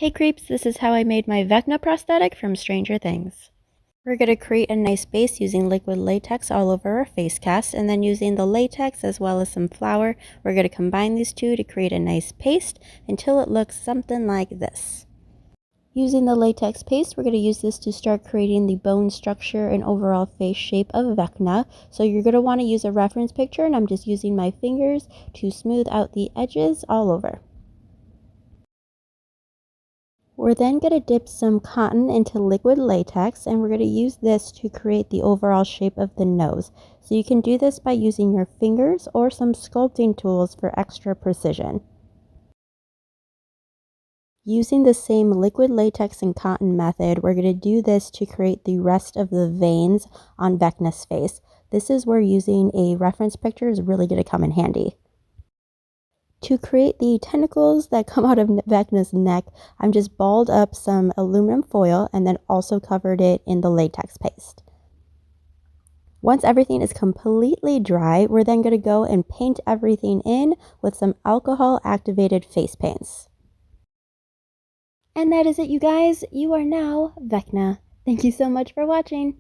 Hey creeps, this is how I made my Vecna prosthetic from Stranger Things. We're going to create a nice base using liquid latex all over our face cast, and then using the latex as well as some flour, we're going to combine these two to create a nice paste until it looks something like this. Using the latex paste, we're going to use this to start creating the bone structure and overall face shape of Vecna. So you're going to want to use a reference picture, and I'm just using my fingers to smooth out the edges all over. We're then going to dip some cotton into liquid latex, and we're going to use this to create the overall shape of the nose. So you can do this by using your fingers or some sculpting tools for extra precision. Using the same liquid latex and cotton method, we're going to do this to create the rest of the veins on Vecna's face. This is where using a reference picture is really going to come in handy. To create the tentacles that come out of Vecna's neck, I'm just balled up some aluminum foil and then also covered it in the latex paste. Once everything is completely dry, we're then going to go and paint everything in with some alcohol activated face paints. And that is it, you guys. You are now Vecna. Thank you so much for watching.